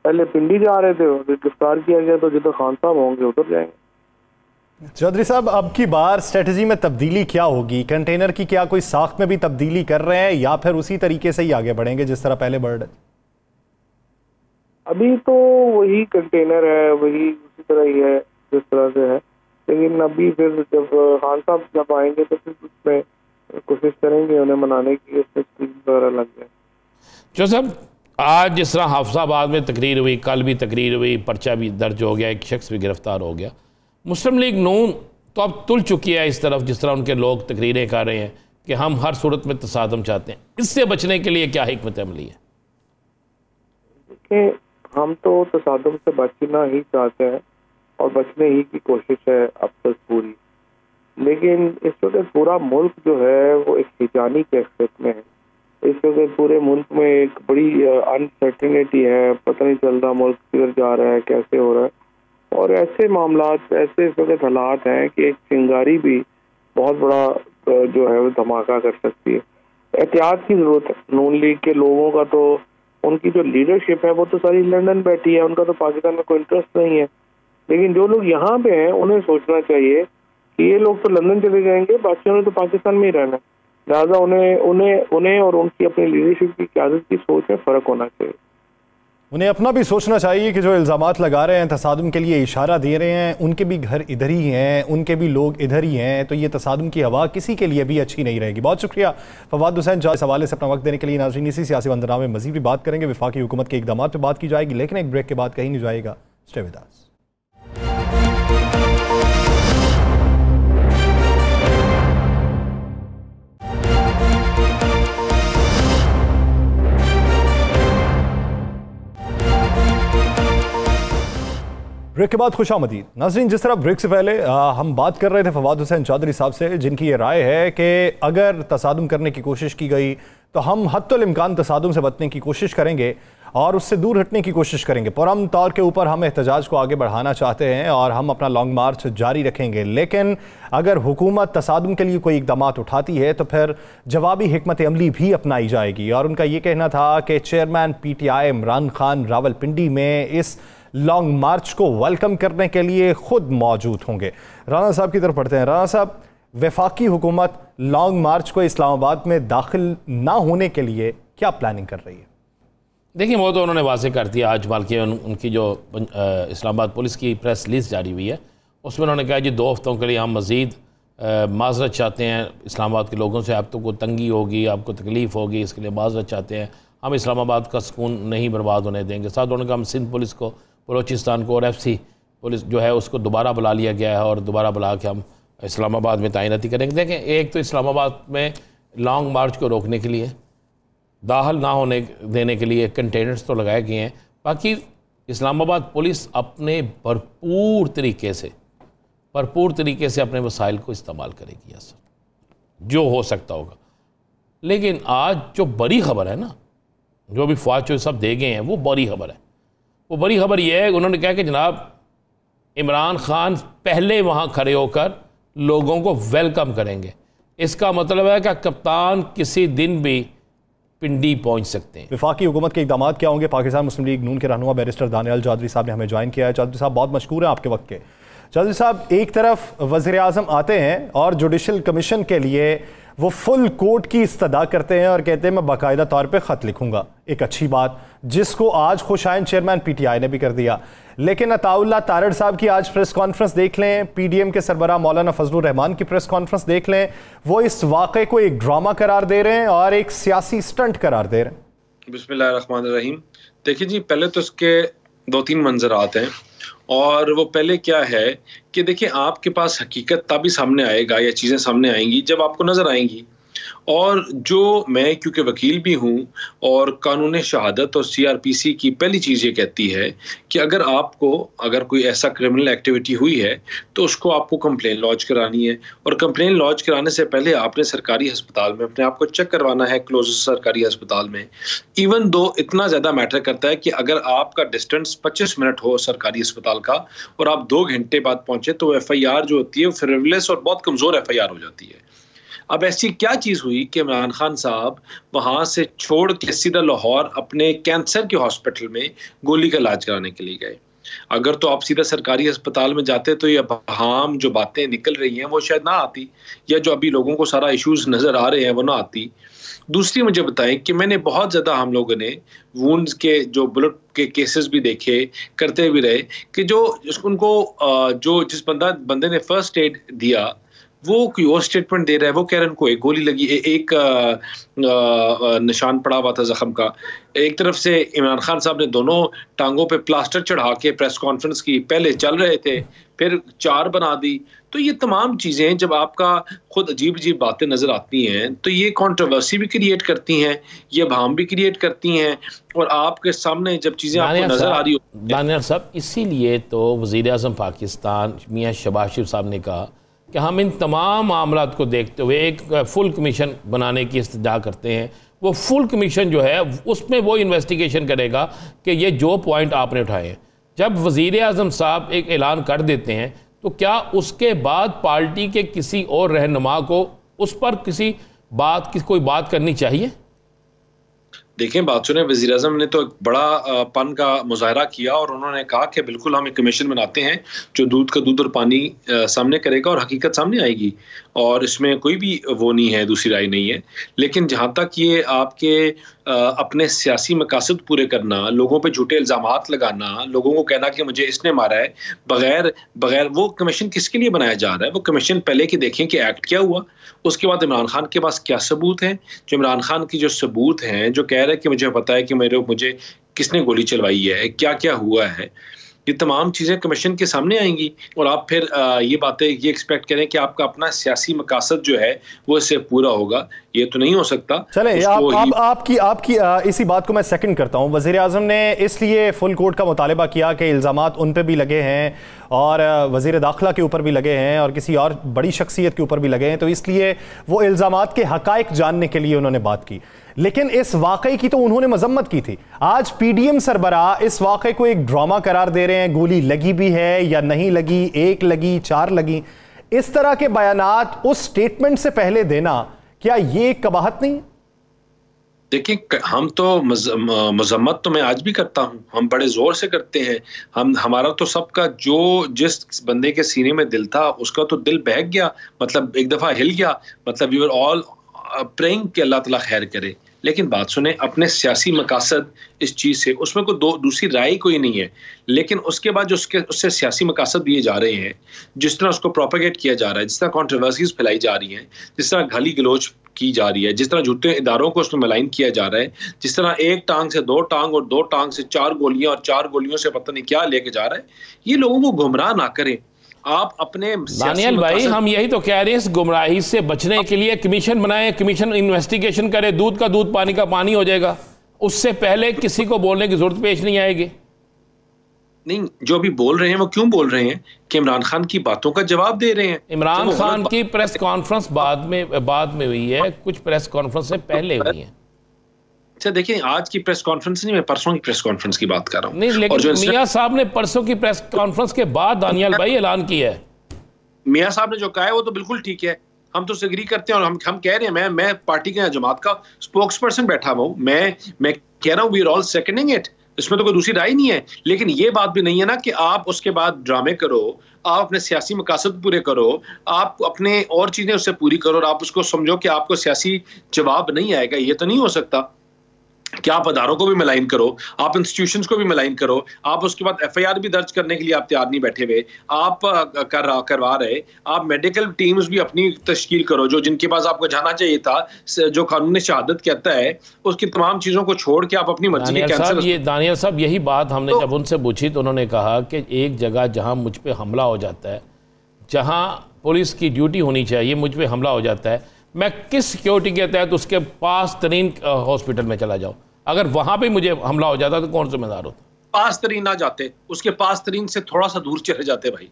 पहले पिंडी जा रहे थे, गिरफ्तार किया गया तो जिधर खान साहब होंगे उधर जाएंगे। चौधरी साहब, अब की बार स्ट्रेटजी में तब्दीली क्या होगी? कंटेनर की क्या कोई साख्त में भी तब्दीली कर रहे हैं या फिर उसी तरीके से ही आगे बढ़ेंगे जिस तरह पहले बढ़ रहे? अभी तो वही कंटेनर है, वही उसी तरह ही है जिस तरह से है, लेकिन अभी फिर जब खान साहब जब आएंगे तो फिर उसमें कोशिश करेंगे उन्हें मनाने की, उसमें स्क्रीन वगैरह लग जाए। जो सब आज जिस तरह हाफिजाबाद में तकरीर हुई, कल भी तकरीर हुई, पर्चा भी दर्ज हो गया, एक शख्स भी गिरफ्तार हो गया। मुस्लिम लीग नून तो अब तुल चुकी है इस तरफ, जिस तरह उनके लोग तकरीरें कर रहे हैं कि हम हर सूरत में तसादम चाहते हैं। इससे बचने के लिए क्या हिकमत अमली है? देखिए, हम तो तसादम से बचना ही चाहते हैं और बचने ही की कोशिश है अब तक पूरी, लेकिन इस वक्त पूरा मुल्क जो है वो एक हिजानी कैफियत में है। इस वक्त पूरे मुल्क में एक बड़ी अनसर्टेनिटी है, पता नहीं चल रहा मुल्क किधर जा रहा है, कैसे हो रहा है। और ऐसे मामलात, ऐसे इस वक्त हालात हैं कि एक चिंगारी भी बहुत बड़ा जो है वो धमाका कर सकती है। एहतियात की जरूरत है। नून लीग के लोगों का तो, उनकी जो लीडरशिप है वो तो सारी लंदन बैठी है, उनका तो पाकिस्तान में कोई इंटरेस्ट नहीं है। लेकिन जो लोग यहाँ पे हैं उन्हें सोचना चाहिए कि ये लोग तो लंदन चले जाएंगे, बाकियों ने तो पाकिस्तान में ही रहना है। लिहाजा उन्हें और उनकी अपनी लीडरशिप की क़यादत की सोच में फ़र्क होना चाहिए। उन्हें अपना भी सोचना चाहिए कि जो इल्ज़ामात लगा रहे हैं, तसादुम के लिए इशारा दे रहे हैं, उनके भी घर इधर ही हैं, उनके भी लोग इधर ही हैं, तो ये तसादुम की हवा किसी के लिए भी अच्छी नहीं रहेगी। बहुत शुक्रिया फवाद हुसैन इस हवाले से अपना वक्त देने के लिए। नाज़रीन, इसी सियासी मंजरमा में मज़ीद भी बात करेंगे, वफाकी हुकूमत के इक़दाम पर बात की जाएगी, लेकिन एक ब्रेक के बाद कहीं नहीं जाएगा। Stay with us. ब्रेक के बाद खुशामदीद। नाज़रीन, जिस तरह ब्रेक से पहले हम बात कर रहे थे फवाद हुसैन चौधरी साहब से, जिनकी ये राय है कि अगर तसादुम करने की कोशिश की गई तो हम हत्तुल इम्कान तसादुम से बचने की कोशिश करेंगे और उससे दूर हटने की कोशिश करेंगे। पुरअमन तौर के ऊपर हम एहतजाज को आगे बढ़ाना चाहते हैं और हम अपना लॉन्ग मार्च जारी रखेंगे, लेकिन अगर हुकूमत तसादुम के लिए कोई इक़दाम उठाती है तो फिर जवाबी हिकमत अमली भी अपनाई जाएगी। और उनका ये कहना था कि चेयरमैन PTI इमरान खान रावलपिंडी में इस लॉन्ग मार्च को वेलकम करने के लिए खुद मौजूद होंगे। राना साहब की तरफ पढ़ते हैं। राना साहब, वफाकी हुकूमत लॉन्ग मार्च को इस्लामाबाद में दाखिल ना होने के लिए क्या प्लानिंग कर रही है? देखिए, वो तो उन्होंने वाज़ेह कर दिया आज, बल्कि उनकी जो इस्लामाबाद पुलिस की प्रेस रिलीज़ जारी हुई है उसमें उन्होंने कहा जी 2 हफ्तों के लिए हम मज़ीद माजरत चाहते हैं इस्लामाबाद के लोगों से, आप तो कोई तंगी होगी, आपको तकलीफ़ होगी, इसके लिए माजरत चाहते हैं, हम इस्लामाबाद का सुकून नहीं बर्बाद होने देंगे। साथ उन्होंने कहा हम सिंध पुलिस को, बलोचिस्तान को और FC पुलिस जो है उसको दोबारा बुला लिया गया है और दोबारा बुला के हम इस्लामाबाद में तैनाती करेंगे। देखें, एक तो इस्लामाबाद में लॉन्ग मार्च को रोकने के लिए, दाखिल ना होने देने के लिए कंटेनर्स तो लगाए गए हैं, बाकी इस्लामाबाद पुलिस अपने भरपूर तरीके से अपने वसाइल को इस्तेमाल करेगी असर जो हो सकता होगा। लेकिन आज जो बड़ी खबर है ना, जो भी ख्वाह जो सब दे गए हैं, वो बड़ी खबर है। वो बड़ी खबर ये है, उन्होंने कहा कि जनाब इमरान खान पहले वहाँ खड़े होकर लोगों को वेलकम करेंगे। इसका मतलब है कि कप्तान किसी दिन भी पिंडी पहुंच सकते हैं। वफाकी हुकूमत के इक़दाम क्या होंगे? पाकिस्तान मुस्लिम लीग नून के रहनुमा बैरिस्टर दानियाल चौधरी साहब ने हमें ज्वाइन किया है। चौधरी साहब बहुत मशकूर हैं आपके वक्त के। चौधरी साहब, एक तरफ वज़ीर आज़म आते हैं और जुडिशल कमीशन के लिए वो फुल कोर्ट की इस्तदा करते हैं और कहते हैं मैं बाकायदा तौर पे ख़त लिखूंगा, एक अच्छी बात जिसको आज खुशाइन चेयरमैन PTI ने भी कर दिया। लेकिन अताउल्लाह तारड़ साहब की आज प्रेस कॉन्फ्रेंस देख लें, PDM के सरबराह मौलाना फजलुर रहमान की प्रेस कॉन्फ्रेंस देख लें, वो इस वाक़े को एक ड्रामा करार दे रहे हैं और एक सियासी स्टंट करार दे रहे हैं। बिस्मिल्लाहिर्रहमानिर्रहीम। देखिए जी, पहले तो इसके 2-3 मंजरात हैं और वो पहले क्या है कि देखिए आपके पास हकीकत तभी सामने आएगा या चीज़ें सामने आएंगी जब आपको नज़र आएंगी। और जो मैं क्योंकि वकील भी हूँ और कानून शहादत और CRPC की पहली चीज़ ये कहती है कि अगर कोई ऐसा क्रिमिनल एक्टिविटी हुई है तो उसको आपको कंप्लेन लॉन्च करानी है और कंप्लेन लॉन्च कराने से पहले आपने सरकारी अस्पताल में अपने आप को चेक करवाना है, क्लोजेस्ट सरकारी अस्पताल में। इवन दो इतना ज़्यादा मैटर करता है कि अगर आपका डिस्टेंस 25 मिनट हो सरकारी अस्पताल का और आप 2 घंटे बाद पहुँचे तो FIR जो होती है वो फ्रिवलेस और बहुत कमज़ोर FIR हो जाती है। अब ऐसी क्या चीज़ हुई कि इमरान खान साहब वहाँ से छोड़ के सीधा लाहौर अपने कैंसर के हॉस्पिटल में गोली का इलाज कराने के लिए गए? अगर तो आप सीधा सरकारी अस्पताल में जाते तो ये बहाम जो बातें निकल रही हैं वो शायद ना आती, या जो अभी लोगों को सारा इश्यूज नज़र आ रहे हैं वो ना आती। दूसरी मुझे बताएं कि मैंने बहुत ज़्यादा हम लोगों ने वुंड्स के जो बुलेट के केसेस भी देखे, करते भी रहे कि जो उनको जो जिस बंदे ने फर्स्ट एड दिया वो कोई और स्टेटमेंट दे रहा है, वो कह रहे हैं उनको एक गोली लगी, एक निशान पड़ा हुआ था जख्म का। एक तरफ से इमरान खान साहब ने दोनों टांगों पे प्लास्टर चढ़ा के प्रेस कॉन्फ्रेंस की, पहले चल रहे थे फिर 4 बना दी। तो ये तमाम चीज़ें जब आपका खुद अजीब अजीब बातें नज़र आती हैं तो ये कंट्रोवर्सी भी क्रिएट करती हैं, ये भाम भी क्रिएट करती हैं और आपके सामने जब चीज़ें आपको नज़र आ रही हो। दानियाल साहब, इसीलिए तो वज़ीर आज़म पाकिस्तान मियां शहबाज शरीफ साहब ने कहा कि हम इन तमाम मामलात को देखते हुए एक फुल कमीशन बनाने की इस्तदा करते हैं। वो फुल कमीशन जो है उसमें वो इन्वेस्टिगेशन करेगा कि ये जो पॉइंट आपने उठाए हैं। जब वज़ीर आज़म साहब एक ऐलान कर देते हैं तो क्या उसके बाद पार्टी के किसी और रहनुमा को उस पर कोई बात करनी चाहिए? देखें, बात सुने, वज़ीर आज़म ने तो एक बड़ा पन का मुजाहरा किया और उन्होंने कहा कि बिल्कुल हम एक कमीशन बनाते हैं जो दूध का दूध और पानी सामने करेगा और हकीकत सामने आएगी और इसमें कोई भी वो नहीं है, दूसरी राय नहीं है। लेकिन जहाँ तक ये आपके अपने सियासी मकासद पूरे करना, लोगों पे झूठे इल्ज़ामात लगाना, लोगों को कहना कि मुझे इसने मारा है, बगैर वो कमीशन किसके लिए बनाया जा रहा है? वो कमीशन पहले कि देखें कि एक्ट क्या हुआ, उसके बाद इमरान खान के पास क्या सबूत हैं। जो इमरान खान की जो सबूत हैं, जो कह रहे हैं कि मुझे पता है कि मुझे किसने गोली चलवाई है, क्या क्या हुआ है, ये तमाम चीज़ें कमीशन के सामने आएंगी और आप फिर ये बातें ये एक्सपेक्ट करें कि आपका अपना सियासी मकासद जो है वो इससे पूरा होगा, ये तो नहीं हो सकता। चले आपकी इसी बात को मैं सेकंड करता हूं। वज़ीर आज़म ने इसलिए फुल कोर्ट का मुतालबा किया कि इल्ज़ामात उन पे भी लगे हैं और वज़ीर दाखिला के ऊपर भी लगे हैं और किसी और बड़ी शख्सियत के ऊपर भी लगे हैं, तो इसलिए वो इल्ज़ामात के हक़ाइक़ जानने के लिए उन्होंने बात की। लेकिन इस वाक़े की तो उन्होंने मजम्मत की थी। आज PDM सरबराह इस वाक़े को एक ड्रामा करार दे रहे हैं, गोली लगी भी है या नहीं लगी, 1 लगी 4 लगी, इस तरह के बयानात उस स्टेटमेंट से पहले देना, क्या ये कबाहत नहीं? देखिए, हम तो मजम्मत तो मैं आज भी करता हूं, हम बड़े जोर से करते हैं। हमारा तो सबका जो जिस बंदे के सीने में दिल था उसका तो दिल बहक गया, मतलब एक दफा हिल गया। मतलब वी वर ऑल प्रेइंग कि अल्लाह ताला खैर करे। लेकिन बात सुने, अपने सियासी मकासद इस चीज से, उसमें कोई दूसरी राय कोई नहीं है। लेकिन उसके बाद जो उससे सियासी मकासद दिए जा रहे हैं, जिस तरह उसको प्रोपेगेट किया जा रहा है, जिस तरह कॉन्ट्रोवर्सीज फैलाई जा रही हैं, जिस तरह गाली गलोच की जा रही है, जिस तरह झूठे इदारों को उसमें मलाइन किया जा रहा है, जिस तरह एक टांग से दो टांग और दो टांग से चार गोलियां और चार गोलियों से पता नहीं क्या लेके जा रहा है, ये लोगों को गुमराह ना करें। आप अपने दानियल भाई, हम यही तो कह रहे हैं, इस गुमराही से बचने के लिए कमीशन बनाए, कमीशन इन्वेस्टिगेशन करे, दूध का दूध पानी का पानी हो जाएगा। उससे पहले किसी को बोलने की जरूरत पेश नहीं आएगी। नहीं, जो अभी बोल रहे हैं वो क्यों बोल रहे हैं कि इमरान खान की बातों का जवाब दे रहे हैं। इमरान खान की प्रेस कॉन्फ्रेंस बाद में हुई है, कुछ प्रेस कॉन्फ्रेंस से पहले हुई है। अच्छा देखिए, आज की प्रेस कॉन्फ्रेंस नहीं, मैं परसों की प्रेस कॉन्फ्रेंस की बात कर रहा हूं। नहीं, लेकिन मियां साहब ने परसों की प्रेस कॉन्फ्रेंस के बाद दानियल भाई ऐलान किया है। मियां साहब ने जो कहा है वो तो बिल्कुल ठीक है, हम तो एग्री करते हैं। और हम कह रहे हैं, मैं पार्टी के जमात का स्पोक्स पर्सन बैठा हुआ हूं, मैं कह रहा हूं we are all seconding it, इसमें तो कोई दूसरी राय नहीं है। लेकिन ये बात भी नहीं है ना कि आप उसके बाद ड्रामे करो, आप अपने सियासी मकासद पूरे करो, आप अपने और चीजें उससे पूरी करो और आप उसको समझो कि आपको सियासी जवाब नहीं आएगा। ये तो नहीं हो सकता कि आप अदारों को भी मलाइन करो, आप इंस्टीट्यूशंस को भी मलाइन करो, आप उसके बाद एफआईआर भी दर्ज करने के लिए आप तैयार नहीं बैठे हुए, आप करवा रहे, आप मेडिकल टीम्स भी अपनी तश्कील करो, जो जिनके पास आपको जाना चाहिए था, जो कानून शहादत कहता है, उसकी तमाम चीजों को छोड़ के आप अपनी मर्जी के कैंसिल। दानियल साहब, यही बात हमने जब उनसे पूछी तो उन्होंने कहा कि एक जगह जहां मुझ पे हमला हो जाता है, जहां पुलिस की ड्यूटी होनी चाहिए, मुझ पे हमला हो जाता है, मैं किस सिक्योरिटी के तहत उसके पास तरीन हॉस्पिटल में चला जाऊं? अगर वहां पे मुझे हमला हो जाता तो कौन जिम्मेदार होता? पास तरीन ना जाते, उसके पास तरीन से थोड़ा सा दूर चले जाते भाई,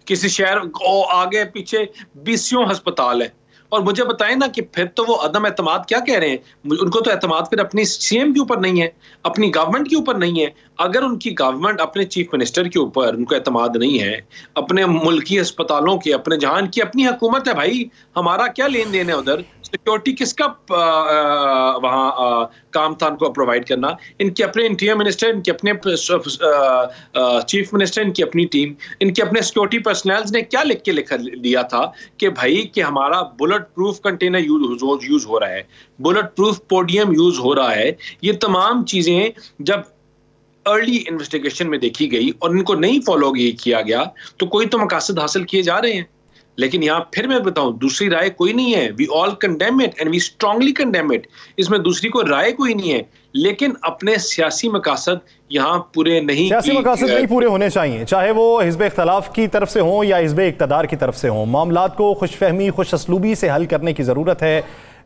किसी शहर को आगे पीछे 20 अस्पताल है। और मुझे बताएं ना कि फिर तो वो अदम एतमाद क्या कह रहे हैं, उनको तो एतमाद फिर अपनी सीएम के ऊपर नहीं है, अपनी गवर्नमेंट के ऊपर नहीं है। अगर उनकी गवर्नमेंट, अपने चीफ मिनिस्टर के ऊपर उनको एतमाद नहीं है, अपने मुल्की अस्पतालों के, अपने जहां की अपनी हुकूमत है भाई, हमारा क्या लेन देन है उधर? सिक्योरिटी किसका वहां काम था उनको प्रोवाइड करना? इनके अपने इंटीरियर मिनिस्टर, इनके अपने चीफ मिनिस्टर, इनकी अपनी टीम, इनके अपने सिक्योरिटी पर्सनल ने क्या लिख दिया था कि भाई कि हमारा बुलेट प्रूफ कंटेनर यूज हो रहा है, बुलेट प्रूफ पोडियम यूज हो रहा है। ये तमाम चीजें जब अर्ली इन्वेस्टिगेशन में देखी गई और इनको नहीं फॉलो किया गया तो कोई तो मकासद हासिल किए जा रहे हैं। लेकिन यहां फिर मैं बताऊं, दूसरी राय कोई नहीं है। We all condemn it and we strongly condemn it. इसमें दूसरी कोई राय कोई नहीं है, लेकिन अपने सियासी मकासद यहां पूरे नहीं, सियासी मकासद नहीं पूरे होने चाहिए, चाहे वो हिज़्ब इख्तलाफ की तरफ से हो या हिज़्ब इक़्तिदार की तरफ से हो। मामलात को खुशफहमी, खुश असलूबी से हल करने की ज़रूरत है।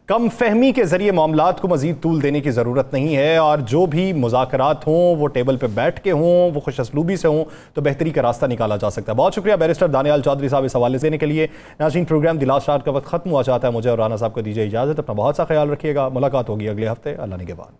कम फहमी के ज़रिए मामलात को मज़ीद तूल देने की ज़रूरत नहीं है। और जो भी मुज़ाकरात हों वो टेबल पर बैठ के हों, वो खुश असलूबी से हों, तो बेहतरी का रास्ता निकाला जा सकता है। बहुत शुक्रिया बैरिस्टर दानियाल चौधरी साहब इस हवाले देने के लिए। नाज़रीन, प्रोग्राम द लास्ट आवर का वक्त ख़त्म हुआ चाहता है। मुझे और राना साहब को दीजिए इजाज़त। अपना बहुत सा ख्याल रखिएगा। मुलाकात होगी अगले हफ्ते। अल्लाह निगहबान।